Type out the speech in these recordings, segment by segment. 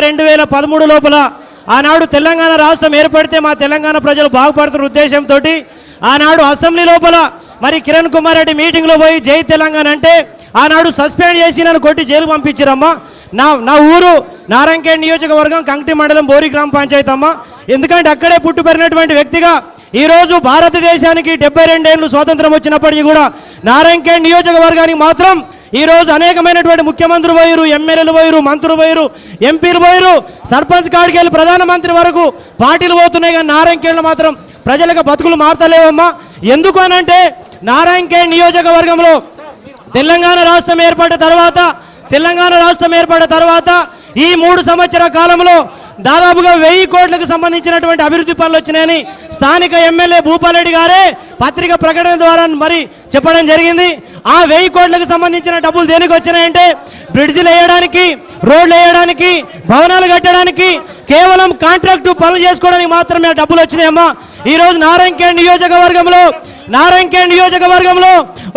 2013 లోపల ఆనాడు తెలంగాణ రాష్ట్రం ఏర్పడితే మా తెలంగాణ ప్రజలు బాగుపడుతున్న ఉద్దేశంతో ఆనాడు అసెంబ్లీ లోపల మరి కిరణ్ కుమార్ రెడ్డి మీటింగ్లో పోయి జై తెలంగాణ అంటే ఆనాడు సస్పెండ్ చేసి నన్ను కొట్టి జైలు పంపించారమ్మా. నా ఊరు నారాయణఖేడ్ నియోజకవర్గం కంకటి మండలం బోరి గ్రామ పంచాయతీ అమ్మ. ఎందుకంటే అక్కడే పుట్టుపెరిగినటువంటి వ్యక్తిగా ఈరోజు భారతదేశానికి 72 ఏళ్ళు స్వాతంత్రం వచ్చినప్పటికీ కూడా నారాయణఖేడ్ నియోజకవర్గానికి మాత్రం ఈరోజు అనేకమైనటువంటి ముఖ్యమంత్రులు పోయారు, ఎమ్మెల్యేలు పోయారు, మంత్రులు పోయారు, ఎంపీలు పోయారు, సర్పంచ్ కాడికి వెళ్ళి ప్రధానమంత్రి వరకు పార్టీలు పోతున్నాయి. కానీ నారాయణఖేడ్లో మాత్రం ప్రజలకు బతుకులు మారతలేవమ్మా. ఎందుకు అనంటే నారాయణఖేడ్ నియోజకవర్గంలో తెలంగాణ రాష్ట్రం ఏర్పడిన తర్వాత ఈ 3 సంవత్సరాల కాలంలో దాదాపుగా 1000 కోట్లకు సంబంధించినటువంటి అభివృద్ధి పనులు వచ్చినాయని స్థానిక ఎమ్మెల్యే భూపాలరెడ్డి గారే పత్రిక ప్రకటన ద్వారా మరి చెప్పడం జరిగింది. ఆ 1000 కోట్లకు సంబంధించిన డబ్బులు దేనికి వచ్చినాయంటే బ్రిడ్జిలు వేయడానికి, రోడ్లు వేయడానికి, భవనాలు కట్టడానికి, కేవలం కాంట్రాక్టు పనులు చేసుకోవడానికి మాత్రమే ఆ డబ్బులు వచ్చినాయమ్మా. ఈరోజు నారాయణఖేడ్ నియోజకవర్గంలో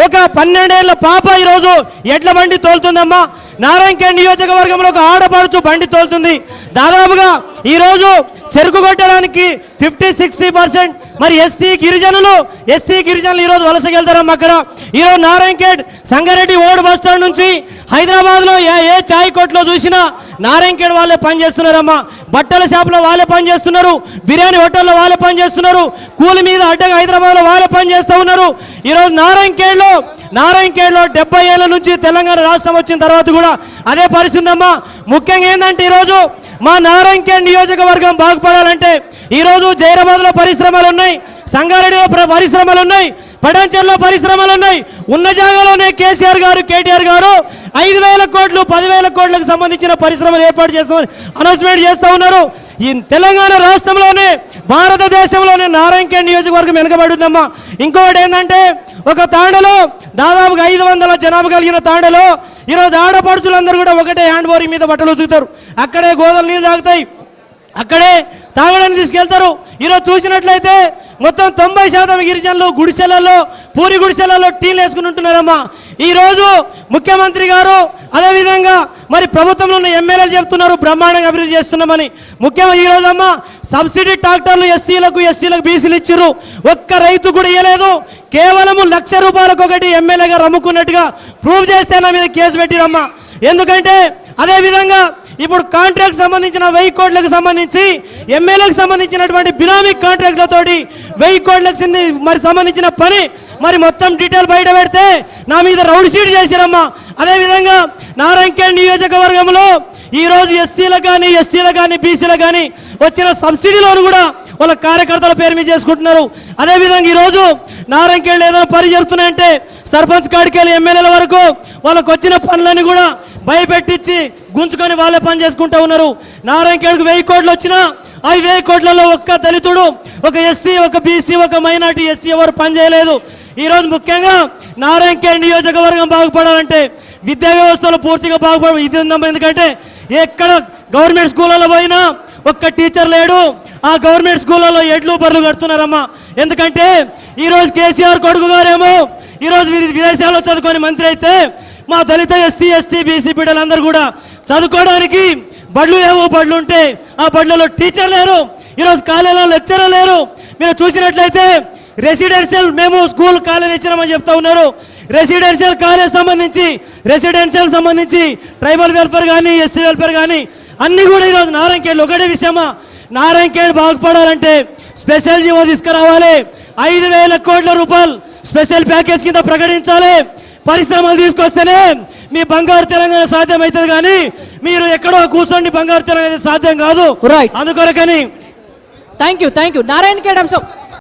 ఒక 12 ఏళ్ల పాప ఈరోజు ఎడ్ల బండి తోలుతుందమ్మా. నారాయణఖేడ్ నియోజకవర్గంలో ఒక ఆడపడుచు బండి తోలుతుంది. దాదాపుగా ఈరోజు చెరుకు కొట్టడానికి 50-60% మరి ఎస్సీ గిరిజనులు ఈరోజు వలసకెళ్తారమ్మా. అక్కడ ఈరోజు Narayankhed Sangareddy old bus stand నుంచి హైదరాబాద్లో ఏ చాయ్ కొట్లో చూసినా నారాయణఖేడ్ వాళ్ళే పనిచేస్తున్నారమ్మా. బట్టల షాపులో వాళ్ళే పనిచేస్తున్నారు, బిర్యానీ హోటల్లో వాళ్ళే పనిచేస్తున్నారు, కూలి మీద అడ్డగా హైదరాబాద్లో వాళ్ళే పనిచేస్తూ ఉన్నారు. ఈరోజు నారాయణఖేడ్లో 70 ఏళ్ళ నుంచి తెలంగాణ రాష్ట్రం వచ్చిన తర్వాత కూడా అదే పరిస్థితి అమ్మా. ముఖ్యంగా ఏంటంటే ఈరోజు మా నారాయణఖేడ్ నియోజకవర్గం బాగుపడాలంటే ఈరోజు జైరాబాద్లో పరిశ్రమలు ఉన్నాయి, సంగారెడ్డిలో పరిశ్రమలు ఉన్నాయి, పటాన్చెరులో పరిశ్రమలు ఉన్నాయి. ఉన్న జాగాలోనే కేసీఆర్ గారు, కేటీఆర్ గారు 5,000 కోట్లు 10,000 కోట్లకు సంబంధించిన పరిశ్రమలు ఏర్పాటు చేస్తామని అనౌన్స్మెంట్ చేస్తూ ఉన్నారు. ఈ తెలంగాణ రాష్ట్రంలోనే భారతదేశంలోనే నారాయణఖేడ్ నియోజకవర్గం వెనుకబడుతుందమ్మా. ఇంకొకటి ఏంటంటే ఒక తాండలో దాదాపుగా 500 జనాభా కలిగిన తాండలో ఈరోజు ఆడపడుచులందరూ కూడా ఒకటే హ్యాండ్ బోరింగ్ మీద బట్టలు ఉతుకుతారు, అక్కడే గోదలు నీళ్ళు తాగుతాయి, అక్కడే తాగడానికి తీసుకెళ్తారు. ఈరోజు చూసినట్లయితే మొత్తం 90% గిరిజనులు గుడిసెలలో, పూరి గుడిసెలలో టీలు వేసుకుని ఉంటున్నారమ్మా. ఈరోజు ముఖ్యమంత్రి గారు అదేవిధంగా మరి ప్రభుత్వంలో ఉన్న ఎమ్మెల్యేలు చెప్తున్నారు బ్రహ్మాండంగా అభివృద్ధి చేస్తున్నామని. ముఖ్యంగా ఈరోజు అమ్మా సబ్సిడీ ట్రాక్టర్లు ఎస్సీలకు బీసీలు ఇచ్చారు, ఒక్క రైతు కూడా ఇవ్వలేదు. కేవలం ₹1,00,000 ఒకటి ఎమ్మెల్యే గారు అమ్ముకున్నట్టుగా ప్రూవ్ చేస్తే నా మీద కేసు పెట్టిరమ్మా. ఎందుకంటే అదేవిధంగా ఇప్పుడు కాంట్రాక్ట్ సంబంధించిన 1000 కోట్లకు సంబంధించి ఎమ్మెల్యేలకు సంబంధించినటువంటి బినామీ కాంట్రాక్ట్లతోటి 1000 కోట్లకు మరి సంబంధించిన పని మరి మొత్తం డీటెయిల్ బయట పెడితే నా మీద రౌడ్ షీట్ చేశారమ్మా. అదేవిధంగా నారాయణఖేడ్ నియోజకవర్గంలో ఈరోజు ఎస్సీలకు కానీ బీసీలకు కానీ వచ్చిన సబ్సిడీలోను కూడా వాళ్ళ కార్యకర్తల పేరు మీద చేసుకుంటున్నారు. అదేవిధంగా ఈరోజు నారాయణఖేడ్ ఏదైనా పని జరుగుతున్నాయంటే సర్పంచ్ కాడికి వెళ్ళి ఎమ్మెల్యేల వరకు వాళ్ళకు వచ్చిన పనులని కూడా భయపెట్టించి గుంజుకొని వాళ్ళే పని చేసుకుంటూ ఉన్నారు. నారాయణఖేడ్కు 1000 కోట్లు వచ్చినా ఆ 1000 కోట్లలో ఒక్క దళితుడు, ఒక ఎస్సీ, ఒక బీసీ, ఒక మైనార్టీ ఎస్టీ ఎవరు పని చేయలేదు. ఈరోజు ముఖ్యంగా నారాయణఖేడ్ నియోజకవర్గం బాగుపడాలంటే విద్యా వ్యవస్థలో పూర్తిగా బాగుపడ ఇది ఉందమ్మా. ఎందుకంటే ఎక్కడ గవర్నమెంట్ స్కూళ్ళలో పోయినా ఒక్క టీచర్ లేడు. ఆ గవర్నమెంట్ స్కూళ్ళలో ఎడ్లు బర్రెలు కడుతున్నారమ్మా. ఎందుకంటే ఈరోజు కేసీఆర్ కొడుకు గారేమో ఈరోజు విదేశాల్లో చదువుకొని మంత్రి అయితే మా దళిత ఎస్సీ, ఎస్టీ, బీసీ బిడ్డలందరూ కూడా చదువుకోవడానికి బడులు ఉంటే ఆ బడులలో టీచర్ లేరు. ఈరోజు కాలేజీలో లెక్చరర్ లేరు. మీరు చూసినట్లయితే రెసిడెన్షియల్ మేము స్కూల్ కాలేజ్ ఇచ్చినామని చెప్తా ఉన్నారు. రెసిడెన్షియల్ కాలేజ్ సంబంధించి ట్రైబల్ వెల్ఫేర్ కానీ, ఎస్సీ వెల్ఫేర్ కానీ అన్ని కూడా ఈరోజు నారాయణఖేడ్లో ఒకటే విషయమా. నారాయణఖేడ్ బాగుపడాలంటే స్పెషల్ జీవో తీసుకురావాలి, 5,000 కోట్ల రూపాయలు స్పెషల్ ప్యాకేజ్ కింద ప్రకటించాలి. పరిశ్రమలు తీసుకొస్తేనే మీ బంగారు తెలంగాణ సాధ్యం అవుతుంది, కానీ మీరు ఎక్కడో కూర్చోండి బంగారు తెలంగాణ సాధ్యం కాదు. అందుకొరకని థ్యాంక్ యూ నారాయణఖేడ్ అంశం